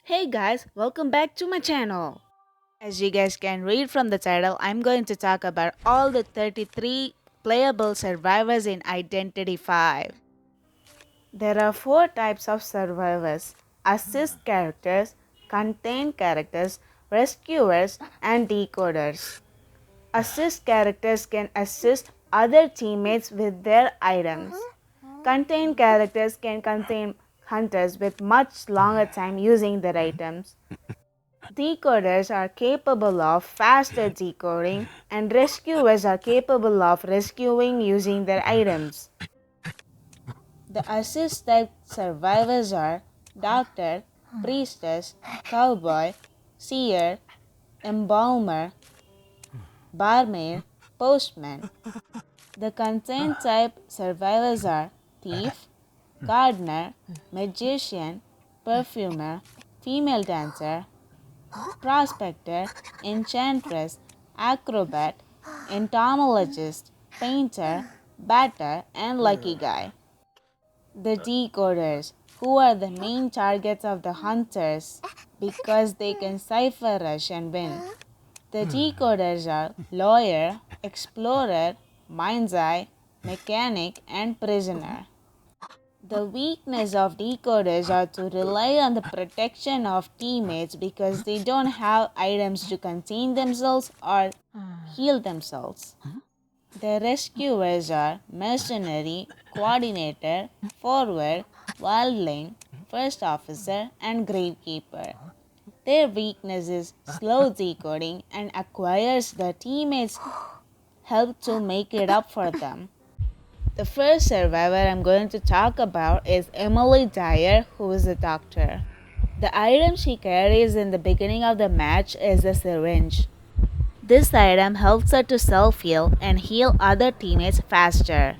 Hey guys, welcome back to my channel. As you guys can read from the title, I'm going to talk about all the 33 playable survivors in Identity 5. There are 4 types of survivors: assist characters, contain characters, rescuers, and decoders. Assist characters can assist other teammates with their items. Contain characters can contain hunters with much longer time using their items. Decoders are capable of faster decoding, and rescuers are capable of rescuing using their items. The assist type survivors are Doctor, Priestess, Cowboy, Seer, Embalmer, Barmaid, Postman. The contain type survivors are Thief, Gardener, Magician, Perfumer, Female Dancer, Prospector, Enchantress, Acrobat, Entomologist, Painter, Batter, and Lucky Guy. The decoders, who are the main targets of the hunters because they can cipher rush and win. The decoders are Lawyer, Explorer, Mind's Eye, Mechanic, and Prisoner. The weakness of decoders are to rely on the protection of teammates because they don't have items to contain themselves or heal themselves. The rescuers are Mercenary, Coordinator, Forward, Wildling, First Officer, and Gravekeeper. Their weakness is slow decoding and acquires the teammates' help to make it up for them. The first survivor I'm going to talk about is Dyer, who is a doctor. The item she carries in the beginning of the match is a syringe. This item helps her to self-heal and heal other teammates faster.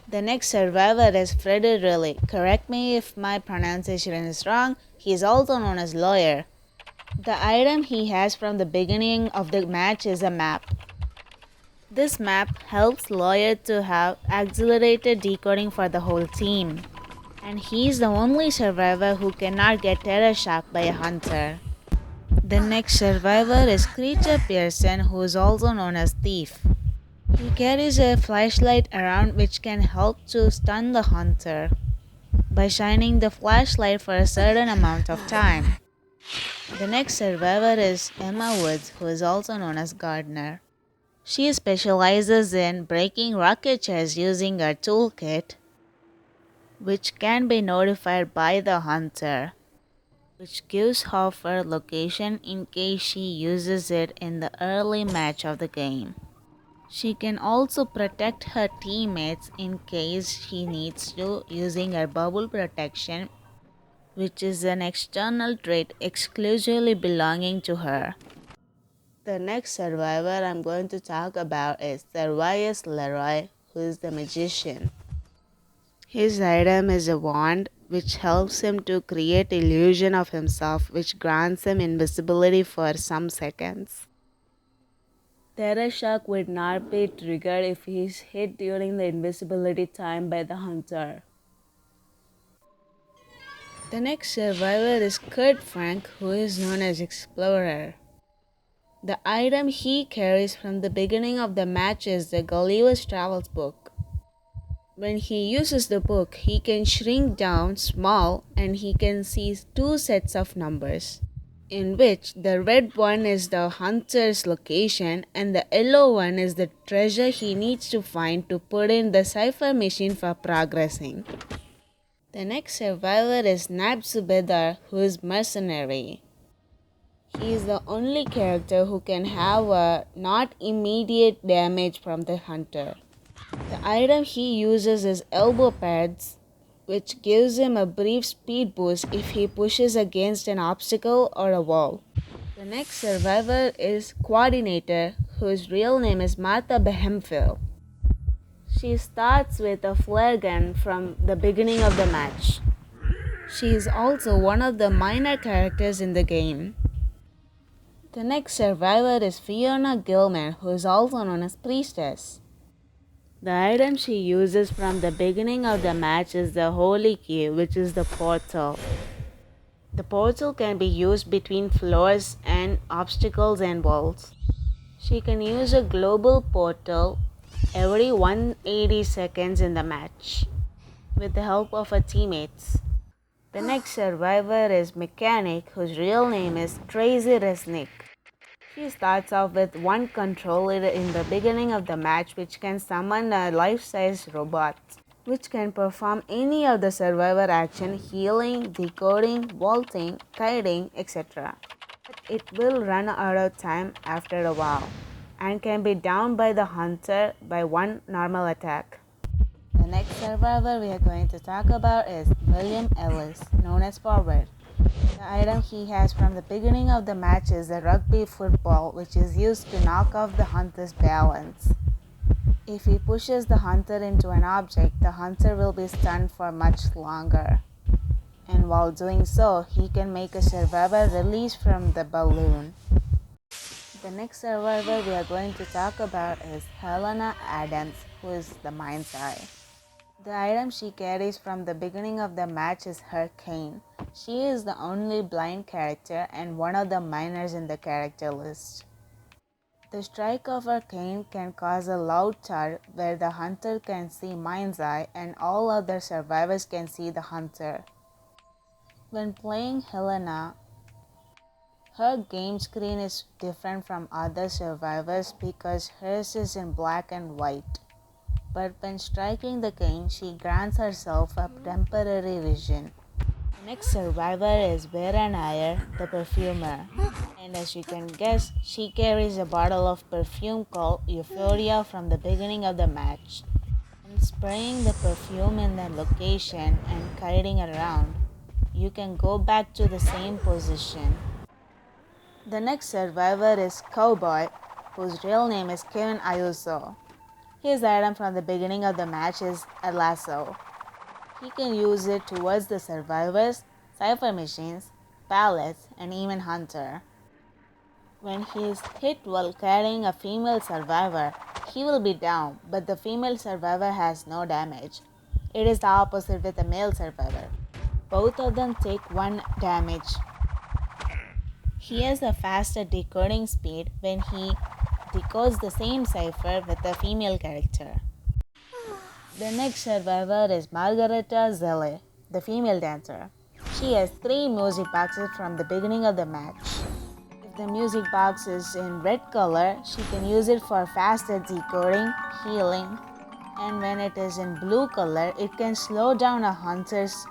The next survivor is Freddy. Correct me if my pronunciation is wrong. He is also known as Lawyer. The item he has from the beginning of the match is a map. This map helps Lawyer to have accelerated decoding for the whole team. And he's the only survivor who cannot get terror shocked by a hunter. The next survivor is Kreacher Pierson, who is also known as Thief. He carries a flashlight around which can help to stun the hunter by shining the flashlight for a certain amount of time. The next survivor is Emma Woods, who is also known as Gardener. She specializes in breaking rocket chairs using her toolkit, which can be notified by the hunter, which gives her her location in case she uses it in the early match of the game. She can also protect her teammates in case she needs to using her bubble protection, which is an external trait exclusively belonging to her. The next survivor I'm going to talk about is Servais Le Roy, who is the magician. His item is a wand which helps him to create illusion of himself, which grants him invisibility for some seconds. Terror shock would not be triggered if he is hit during the invisibility time by the hunter. The next survivor is Kurt Frank, who is known as Explorer. The item he carries from the beginning of the match is the Gulliver's Travels book. When he uses the book, he can shrink down small and he can see 2 sets of numbers, in which the red one is the hunter's location and the yellow one is the treasure he needs to find to put in the cipher machine for progressing. The next survivor is Naib Subedar, who is Mercenary. He is the only character who can have a not immediate damage from the hunter. The item he uses is elbow pads, which gives him a brief speed boost if he pushes against an obstacle or a wall. The next survivor is Coordinator, whose real name is Behamfil. She starts with a flare gun from the beginning of the match. She is also one of the minor characters in the game. The next survivor is Fiona Gilman, who is also known as Priestess. The item she uses from the beginning of the match is the Holy Key, which is the portal. The portal can be used between floors and obstacles and walls. She can use a global portal every 180 seconds in the match with the help of her teammates. The next survivor is Mechanic, whose real name is Tracy Reznik. She starts off with one controller in the beginning of the match, which can summon a life-size robot, which can perform any of the survivor action: healing, decoding, vaulting, kiting, etc. It will run out of time after a while and can be downed by the hunter by one normal attack. The next survivor we are going to talk about is William Ellis, known as Forward. The item he has from the beginning of the match is a rugby football, which is used to knock off the hunter's balance. If he pushes the hunter into an object, the hunter will be stunned for much longer. And while doing so, he can make a survivor release from the balloon. The next survivor we are going to talk about is Helena Adams, who is the Mind's Eye. The item she carries from the beginning of the match is her cane. She is the only blind character and one of the minors in the character list. The strike of her cane can cause a loud thud where the hunter can see Mind's Eye and all other survivors can see the hunter. When playing Helena, her game screen is different from other survivors because hers is in black and white. But when striking the cane, she grants herself a temporary vision. The next survivor is Vera Nair, the Perfumer. And as you can guess, she carries a bottle of perfume called Euphoria from the beginning of the match. And spraying the perfume in the location and kiting around, you can go back to the same position. The next survivor is Cowboy, whose real name is Kevin Ayuso. His item from the beginning of the match is a lasso. He can use it towards the survivors, cipher machines, pallets, and even hunter. When he is hit while carrying a female survivor, he will be down, but the female survivor has no damage. It is the opposite with the male survivor. Both of them take 1 damage. He has a faster decoding speed when he decodes the same cipher with a female character. The next survivor is Margaretha Zelle, the female dancer. She has 3 music boxes from the beginning of the match. If the music box is in red color, she can use it for faster decoding, healing, and when it is in blue color, it can slow down a hunter's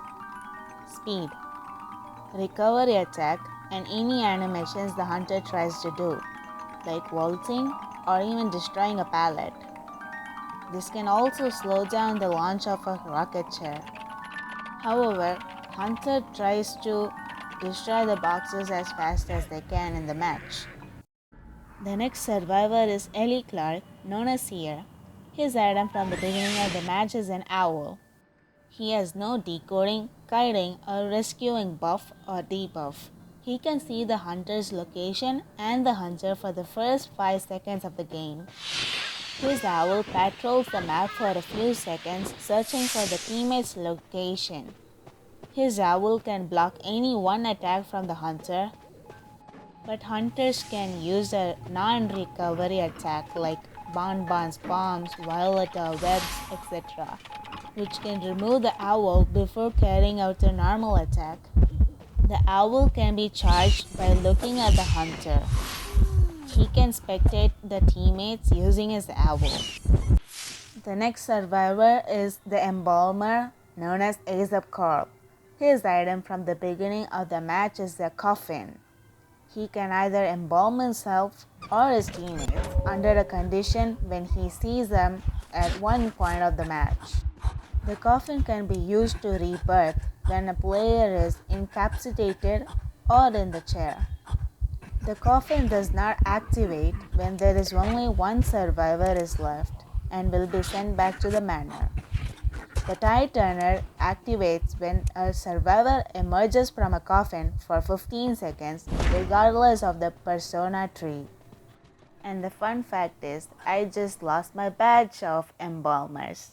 speed, recovery attack, and any animations the hunter tries to do, like vaulting or even destroying a pallet. This can also slow down the launch of a rocket chair. However, hunter tries to destroy the boxes as fast as they can in the match. The next survivor is Eli Clark, known as Seer. His item from the beginning of the match is an owl. He has no decoding, kiting, or rescuing buff or debuff. He can see the hunter's location and the hunter for the first 5 seconds of the game. His owl patrols the map for a few seconds, searching for the teammate's location. His owl can block any one attack from the hunter, but hunters can use a non-recovery attack like bonbons, bombs, violeta, webs, etc., which can remove the owl before carrying out a normal attack. The owl can be charged by looking at the hunter. He can spectate the teammates using his owl. The next survivor is the Embalmer, known as Aesop. His item from the beginning of the match is the coffin. He can either embalm himself or his teammates under a condition when he sees them at one point of the match. The coffin can be used to rebirth when a player is incapacitated or in the chair. The coffin does not activate when there is only one survivor is left and will be sent back to the manor. The tide turner activates when a survivor emerges from a coffin for 15 seconds regardless of the persona tree. And the fun fact is, I just lost my badge of embalmers.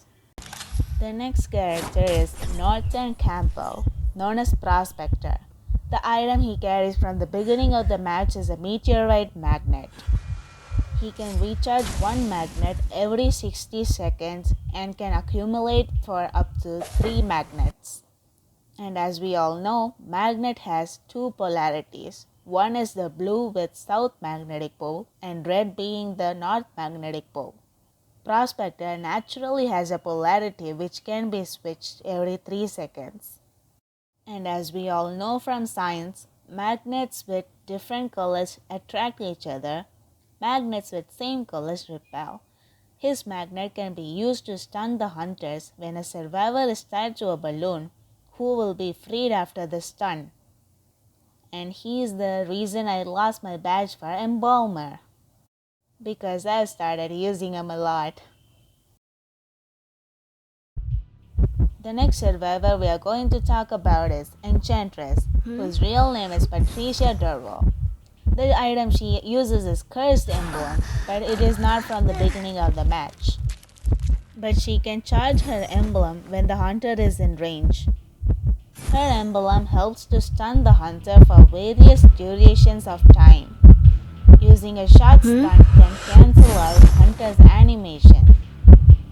The next character is Norton Campbell, known as Prospector. The item he carries from the beginning of the match is a meteorite magnet. He can recharge one magnet every 60 seconds and can accumulate for up to 3 magnets. And as we all know, magnet has two polarities. One is the blue with south magnetic pole and red being the north magnetic pole. Prospector naturally has a polarity which can be switched every 3 seconds. And as we all know from science, magnets with different colors attract each other. Magnets with same colors repel. His magnet can be used to stun the hunters when a survivor is tied to a balloon who will be freed after the stun. And he is the reason I lost my badge for Embalmer, because I started using him a lot. The next survivor we are going to talk about is Enchantress, whose real name is Patricia Durwell. The item she uses is Cursed Emblem, but it is not from the beginning of the match. But she can charge her emblem when the hunter is in range. Her emblem helps to stun the hunter for various durations of time. Using a short stun can cancel out hunter's animation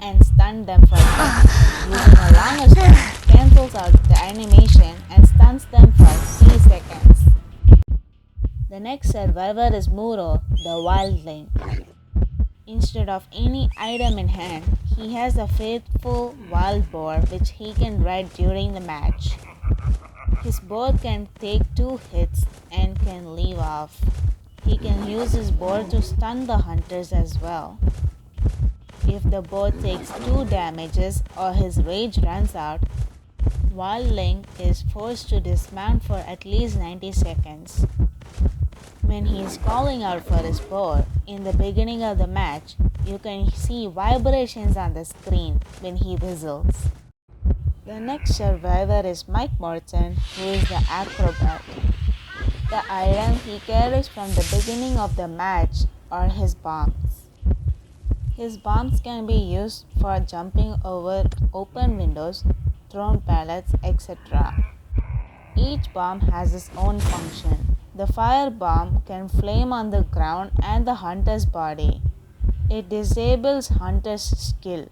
and stun them for seconds. Using a longer stun cancels out the animation and stuns them for 3 seconds. The next survivor is Muro, the wildling. Instead of any item in hand, he has a faithful wild boar which he can ride during the match. His boar can take 2 hits and can leave off. He can use his boar to stun the hunters as well. If the boar takes 2 damages or his rage runs out, Wildling is forced to dismount for at least 90 seconds. When he is calling out for his boar in the beginning of the match, you can see vibrations on the screen when he whistles. The next survivor is Mike Morton, who is the acrobat. The item he carries from the beginning of the match are his bombs. His bombs can be used for jumping over open windows, thrown pallets, etc. Each bomb has its own function. The fire bomb can flame on the ground and the hunter's body. It disables hunter's skill.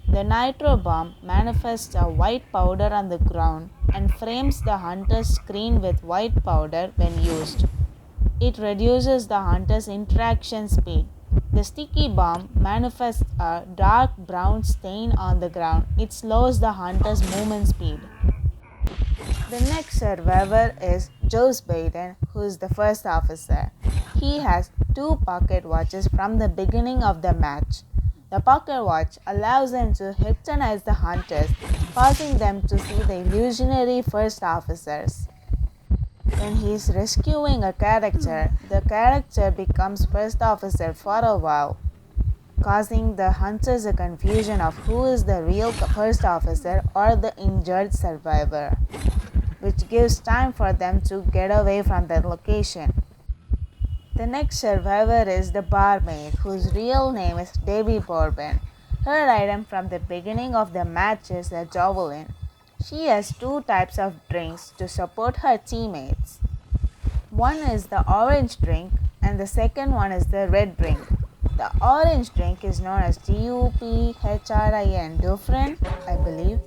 The nitro bomb manifests a white powder on the ground and frames the hunter's screen with white powder when used. It reduces the hunter's interaction speed. The sticky bomb manifests a dark brown stain on the ground. It slows the hunter's movement speed. The next survivor is Joe Baden, who is the first officer. He has 2 pocket watches from the beginning of the match. The pocket watch allows them to hypnotize the hunters, causing them to see the illusionary first officers. When he is rescuing a character, the character becomes first officer for a while, causing the hunters a confusion of who is the real first officer or the injured survivor, which gives time for them to get away from the location. The next survivor is the barmaid, whose real name is Debbie Bourbon. Her item from the beginning of the match is a javelin. She has 2 types of drinks to support her teammates. One is the orange drink and the second one is the red drink. The orange drink is known as DUPHRIN, Dufresne, I believe,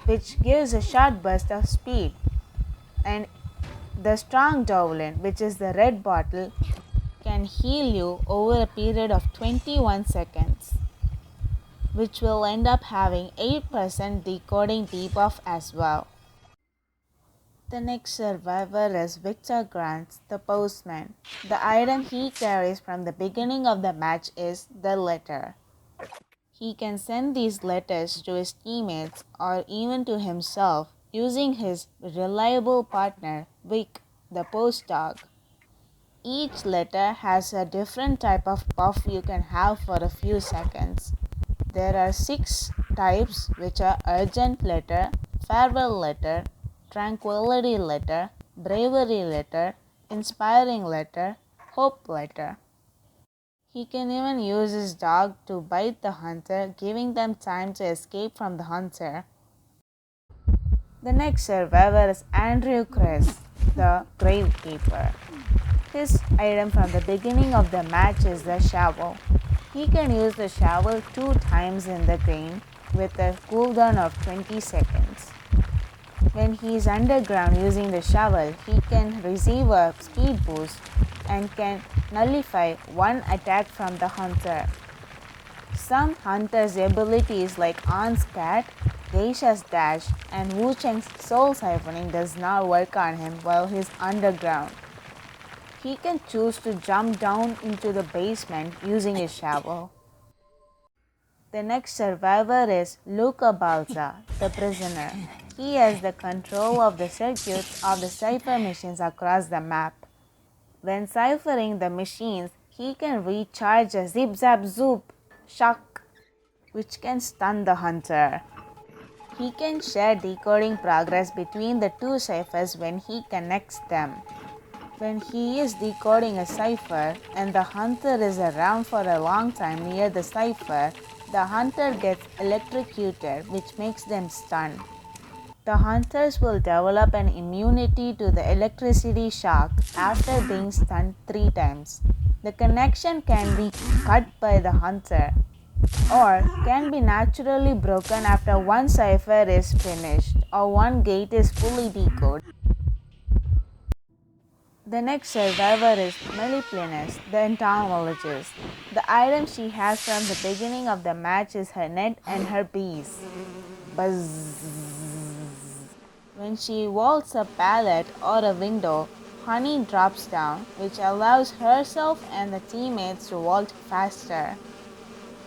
which gives a short burst of speed. And the strong javelin, which is the red bottle, can heal you over a period of 21 seconds, which will end up having 8% decoding debuff as well. The next survivor is Victor Grant, the postman. The item he carries from the beginning of the match is the letter. He can send these letters to his teammates or even to himself using his reliable partner, Vic, the post dog. Each letter has a different type of puff you can have for a few seconds. There are 6 types, which are urgent letter, farewell letter, tranquility letter, bravery letter, inspiring letter, hope letter. He can even use his dog to bite the hunter, giving them time to escape from the hunter. The next survivor is Andrew Kress. the Gravekeeper. His item from the beginning of the match is the shovel. He can use the shovel 2 times in the game with a cooldown of 20 seconds. When he is underground using the shovel, he can receive a speed boost and can nullify one attack from the hunter. Some hunters' abilities like Onscat, Geisha's Dash, and Wu Cheng's Soul Siphoning does not work on him while he is underground. He can choose to jump down into the basement using his shovel. The next survivor is Luca Balza, the prisoner. He has the control of the circuits of the cipher machines across the map. When ciphering the machines, he can recharge a Zip Zap Zoop shock, which can stun the hunter. He can share decoding progress between the 2 ciphers when he connects them. When he is decoding a cipher and the hunter is around for a long time near the cipher, the hunter gets electrocuted, which makes them stunned. The hunters will develop an immunity to the electricity shock after being stunned 3 times. The connection can be cut by the hunter or can be naturally broken after one cipher is finished or one gate is fully decoded. The next survivor is Meliplinus, the entomologist. The item she has from the beginning of the match is her net and her bees. Buzz. When she vaults a pallet or a window, honey drops down, which allows herself and the teammates to vault faster.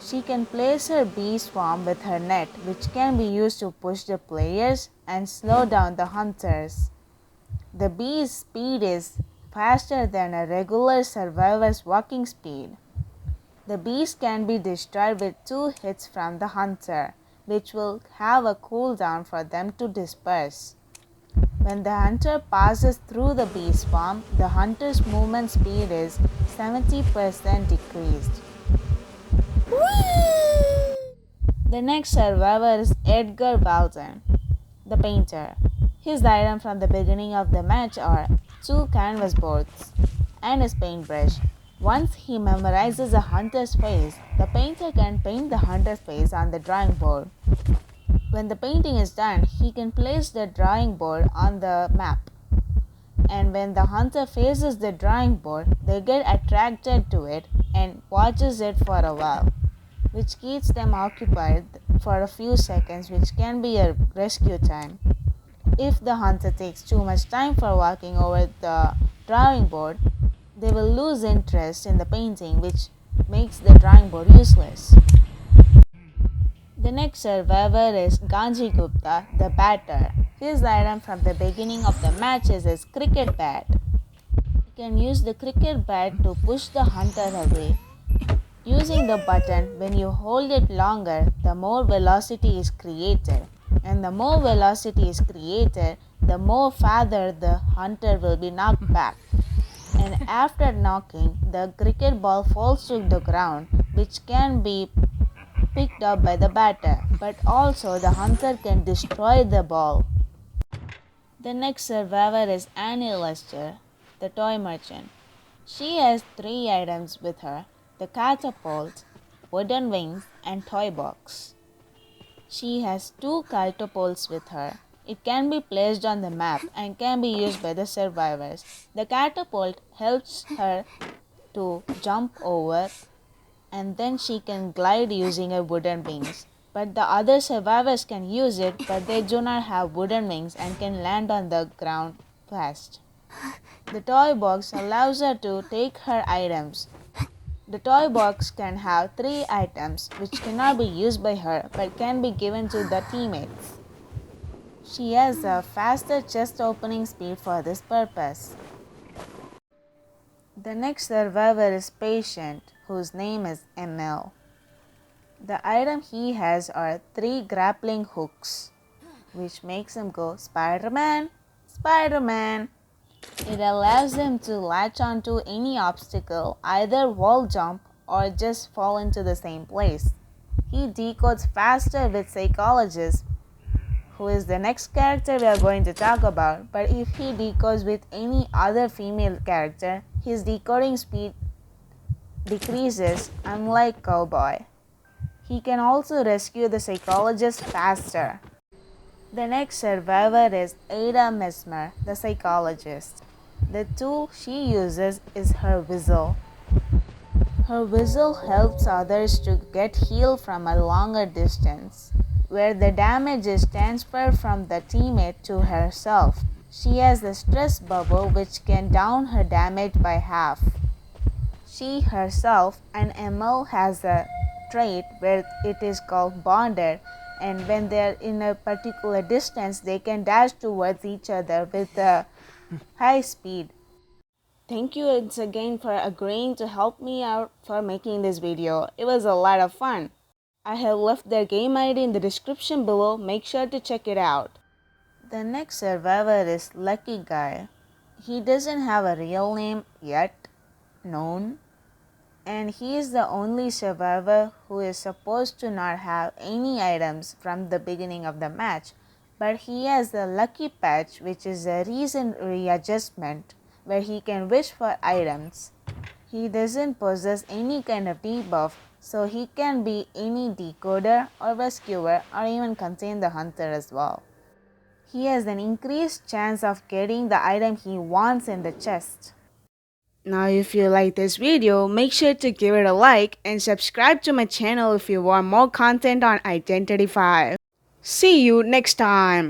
She can place her bee swarm with her net, which can be used to push the players and slow down the hunters. The bee's speed is faster than a regular survivor's walking speed. The bees can be destroyed with 2 hits from the hunter, which will have a cooldown for them to disperse. When the hunter passes through the bee swarm, the hunter's movement speed is 70% decreased. Whee! The next survivor is Edgar Balton, the painter. His item from the beginning of the match are 2 canvas boards and his paintbrush. Once he memorizes a hunter's face, the painter can paint the hunter's face on the drawing board. When the painting is done, he can place the drawing board on the map. And when the hunter faces the drawing board, they get attracted to it and watches it for a while, which keeps them occupied for a few seconds, which can be a rescue time. If the hunter takes too much time for walking over the drawing board, they will lose interest in the painting, which makes the drawing board useless. The next survivor is Ganji Gupta, the batter. His item from the beginning of the match is his cricket bat. He can use the cricket bat to push the hunter away. Using the button, when you hold it longer, the more velocity is created. And the more velocity is created, the more farther the hunter will be knocked back. And after knocking, the cricket ball falls to the ground, which can be picked up by the batter, but also the hunter can destroy the ball. The next survivor is Annie Lester, the toy merchant. She has 3 items with her: the catapult, wooden wings, and toy box. She has 2 catapults with her. It can be placed on the map and can be used by the survivors. The catapult helps her to jump over, and then she can glide using her wooden wings. But the other survivors can use it, but they do not have wooden wings and can land on the ground fast. The toy box allows her to take her items. The toy box can have 3 items, which cannot be used by her but can be given to the teammates. She has a faster chest opening speed for this purpose. The next survivor is Patient, whose name is ML. The item he has are 3 grappling hooks, which makes him go Spider-Man, Spider-Man. It allows him to latch onto any obstacle, either wall jump or just fall into the same place. He decodes faster with psychologists who is the next character we are going to talk about, but if he decodes with any other female character, his decoding speed decreases, unlike Cowboy. He can also rescue the psychologist faster. The next survivor is Ada Mesmer, the psychologist. The tool she uses is her whistle. Her whistle helps others to get healed from a longer distance, where the damage is transferred from the teammate to herself. She has the stress bubble which can down her damage by half. She herself and ML has a trait where it is called bonded, and when they are in a particular distance they can dash towards each other with a high speed. Thank you once again for agreeing to help me out for making this video. It was a lot of fun. I have left their game ID in the description below, make sure to check it out. The next survivor is Lucky Guy. He doesn't have a real name yet known, and he is the only survivor who is supposed to not have any items from the beginning of the match, but he has the lucky patch, which is a recent readjustment where he can wish for items. He doesn't possess any kind of debuff, so he can be any decoder or rescuer or even contain the hunter as well. He has an increased chance of getting the item he wants in the chest. Now if you like this video, make sure to give it a like and subscribe to my channel if you want more content on Identity 5. See you next time!